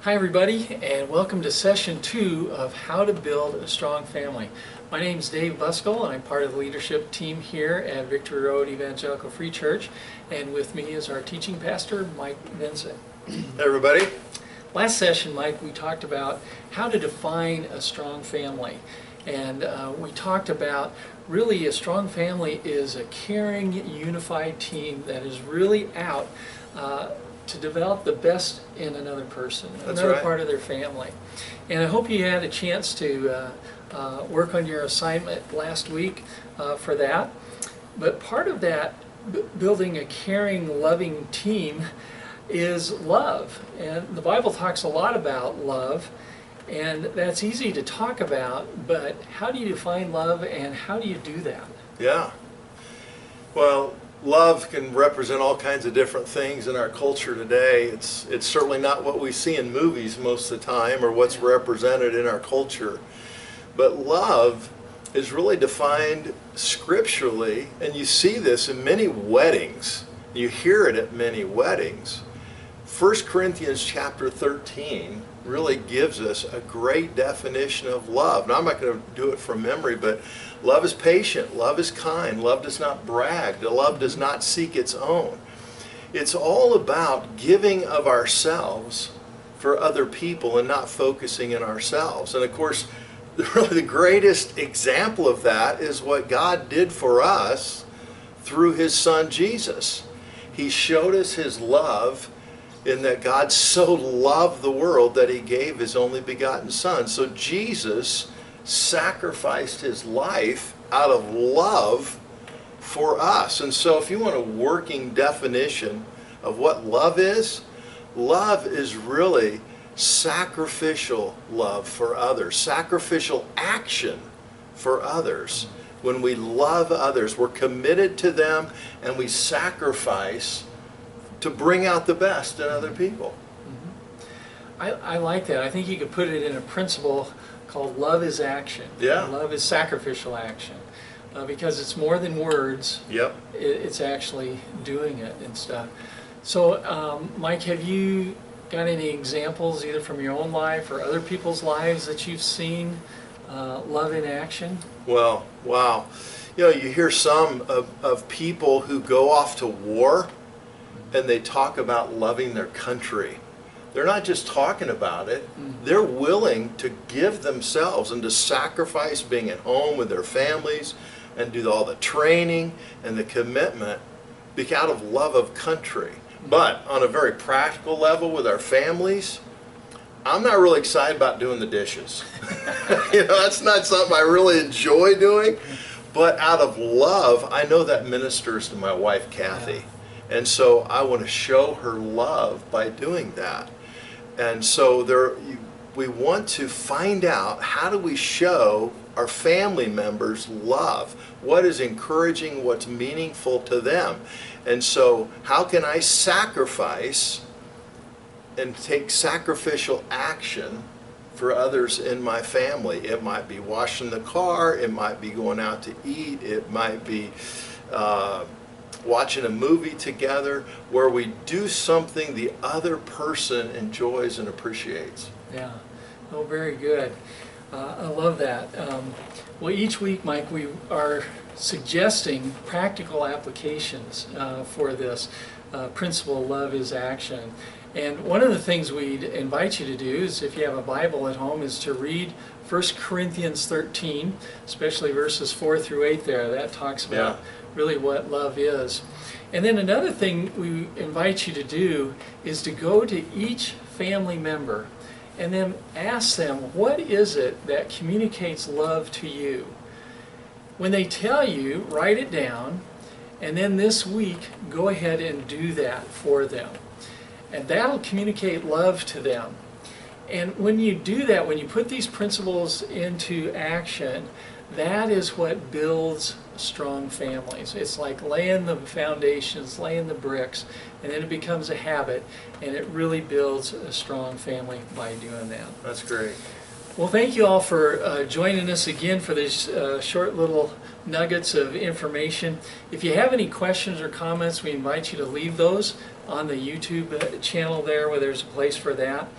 Hi everybody, and welcome to session 2 of How to Build a Strong Family. My name is Dave Buskell, and I'm part of the leadership team here at Victory Road Evangelical Free Church, and with me is our teaching pastor, Mike Vincent. Hey everybody. Last session, Mike, we talked about how to define a strong family, and we talked about really a strong family is a caring, unified team that is really out to develop the best in another person, another part of their family. And I hope you had a chance to work on your assignment last week for that. But part of that, building a caring, loving team, is love. And the Bible talks a lot about love, and that's easy to talk about, but how do you define love and how do you do that? Yeah. Well, love can represent all kinds of different things in our culture today. It's certainly not what we see in movies most of the time or what's represented in our culture. But love is really defined scripturally, and you see this in many weddings. You hear it at many weddings. 1 Corinthians chapter 13 really gives us a great definition of love. Now, I'm not going to do it from memory, but love is patient, love is kind, love does not brag, love does not seek its own. It's all about giving of ourselves for other people and not focusing in ourselves. And of course, really the greatest example of that is what God did for us through His Son Jesus. He showed us His love in that God so loved the world that He gave His only begotten Son. So Jesus sacrificed His life out of love for us. And so if you want a working definition of what love is really sacrificial love for others, sacrificial action for others. When we love others, we're committed to them and we sacrifice to bring out the best in other people. I like that. I think you could put it in a principle called love is action. Yeah. Love is sacrificial action. Because it's more than words. Yep. It's actually doing it and stuff. So, Mike, have you got any examples either from your own life or other people's lives that you've seen love in action? Well, wow. You know, you hear some of people who go off to war and they talk about loving their country. They're not just talking about it, they're willing to give themselves and to sacrifice being at home with their families and do all the training and the commitment out of love of country. But on a very practical level with our families, I'm not really excited about doing the dishes. You know, that's not something I really enjoy doing. But out of love, I know that ministers to my wife, Kathy. And so I want to show her love by doing that. And so we want to find out, how do we show our family members love? What is encouraging, what's meaningful to them? And so how can I sacrifice and take sacrificial action for others in my family? It might be washing the car, it might be going out to eat, it might be watching a movie together where we do something the other person enjoys and appreciates. Yeah. Oh, very good. I love that. Well, each week, Mike, we are suggesting practical applications for this principle, love is action. And one of the things we'd invite you to do is, if you have a Bible at home, is to read 1 Corinthians 13, especially verses 4 through 8 there. That talks about really what love is. And then another thing we invite you to do is to go to each family member and then ask them, what is it that communicates love to you? When they tell you, write it down, and then this week, go ahead and do that for them. And that'll communicate love to them. And when you do that, when you put these principles into action, that is what builds strong families. It's like laying the foundations, laying the bricks, and then it becomes a habit, and it really builds a strong family by doing that. That's great. Well, thank you all for joining us again for these short little nuggets of information. If you have any questions or comments, we invite you to leave those on the YouTube channel there, where there's a place for that.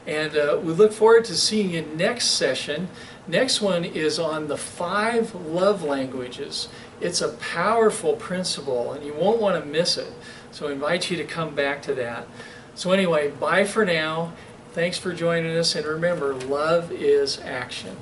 And we look forward to seeing you next session. Next one is on the 5 love languages. It's a powerful principle, and you won't want to miss it. So I invite you to come back to that. So anyway, bye for now. Thanks for joining us, and remember, love is action.